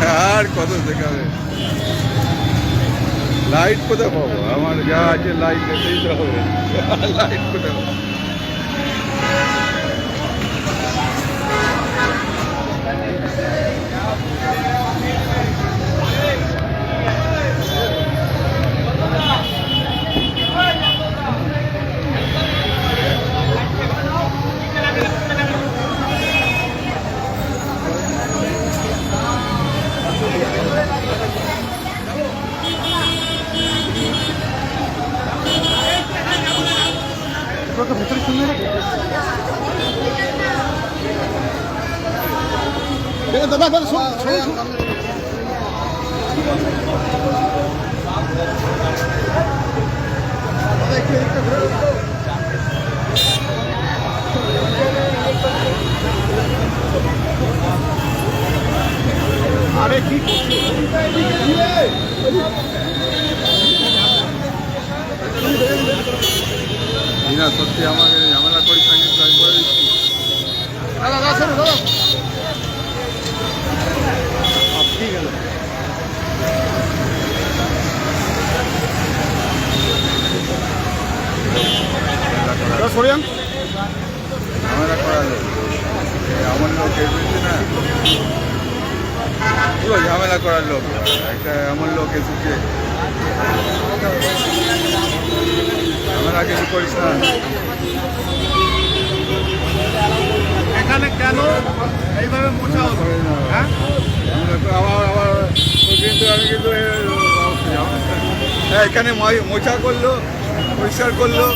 আর কত দেখাবে? লাইট কোথায় পাবো? আমার যা আছে লাইট দিতেই তো হবে। লাইট কোথায় পাবো? ভিতরে শুনে দাদা আরে কি না সত্যি আমাকে ঝামেলা করি সঙ্গে ট্রাই করে দিচ্ছি। ঠিক আছে সরিয়ান ঝামেলা করালো আমার লোক এসেছে না, পুরো ঝামেলা করার লোক। একটা এমন লোক এসেছে, ঝামেলা কিছু করিস না। এখানে কেন এইভাবে মোছা হতো? হ্যাঁ আবার কিন্তু আমি কিন্তু এখানে মোছা করলো, পরিষ্কার করলো।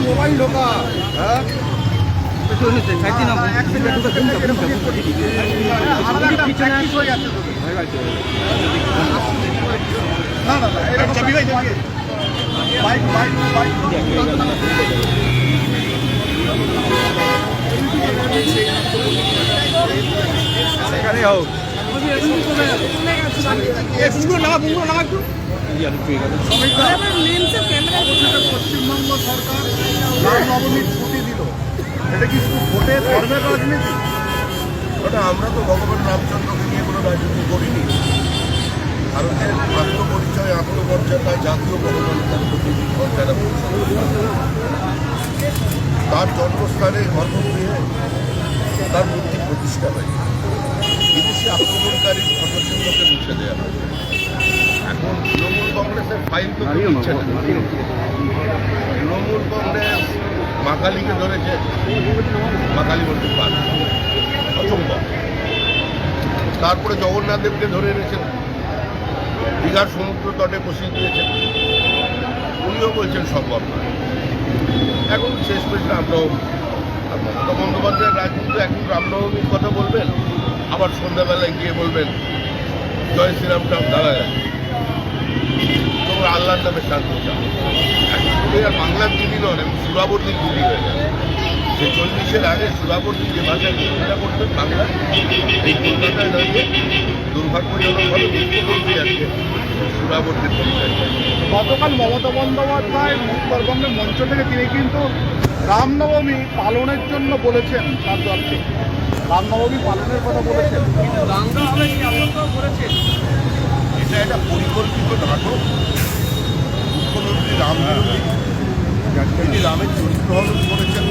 মোবাইল ঢোকা সেখানে হোক পশ্চিমবঙ্গ সরকার রামনবমীর ছুটি দিল, এটা কি শুধু ভোটের ধর্মের রাজনীতি? ওটা আমরা তো ভগবান রামচন্দ্রকে নিয়ে কোনো রাজনীতি করিনি। ভারতের আত্মপরিচয় আত্মমর্যাদা জাতীয় গণতন্ত্রের প্রতি যারা তার জন্মস্থানে গর্ভগৃহে তার মূর্তি প্রতিষ্ঠা হয়, বিদেশি আক্রমণকারী ভট্টাচার্যকে মুছে দেওয়া হয়। এখন তৃণমূল কংগ্রেসের ফাইল তো দিচ্ছে না। তৃণমূল কংগ্রেস মা কালীকে ধরেছে, মা কালী মন্দির পান অসম্ভব। তারপরে জগন্নাথ দেবকে ধরে এনেছেন, দীঘার সমুদ্র তটে বসিয়ে দিয়েছেন, উনিও বলছেন সম্ভব নয়। এখন শেষ পেশে রামনবমী, আর মমতা বন্দ্যোপাধ্যায়ের রাজনীতি এখন রামনবমীর কথা বলবেন, আবার সন্ধ্যাবেলায় গিয়ে বলবেন জয় শ্রীরামটা দাঁড়া যাচ্ছে, তোমরা আল্লাহর নামে শান্তি চাও। আর বাংলার দিদি নন, এবং সুরাবর্তীর দিদি হয়ে যাবে। যে 40-এর আগে সুরাবর্তী যে ভাষায় চিন্তা করতেন বাংলা, এই কলকাতায় দাঁড়িয়ে দুর্ভাগ্যজনকভাবে মুখ্যমন্ত্রী আজকে সুরাবর্তীর পরিচয়। গতকাল মমতা বন্দ্যোপাধ্যায় উত্তরবঙ্গের মঞ্চ থেকে তিনি কিন্তু রামনবমী পালনের জন্য বলেছেন, তার দলকে রামনবমী পালনের কথা বলেছেন, কিন্তু দাঙ্গা হবে কি আশঙ্কাও করেছেন। এটা একটা পরিকল্পিত নাটক। মুখ্যমন্ত্রী রাম বিরোধী, তিনি রামের চরিত্র হনন করেছেন,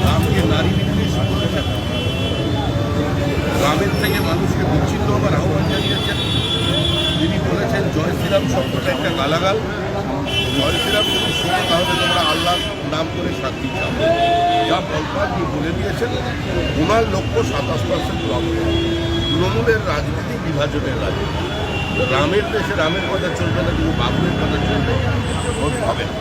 রামকে নারী বিদ্বেষ করেছেন, রামের থেকে মানুষকে বিচ্ছিন্ন হবার আহ্বান জানিয়েছেন। তিনি বলেছেন জয় শ্রীরাম শব্দটা একটা গালাগাল, জয় শ্রীরাম যদি শুনে তাহলে তোমরা আল্লাহ নাম করে শান্তি চাও। যা বলবার তিনি বলে দিয়েছেন। ওনার লক্ষ্য 27% ব্লক। তৃণমূলের রাজনীতি বিভাজনের রাজনীতি। রামের দেশে রামের কথা চলবে না, কিন্তু বাবুরের কথা চলবে হবে না।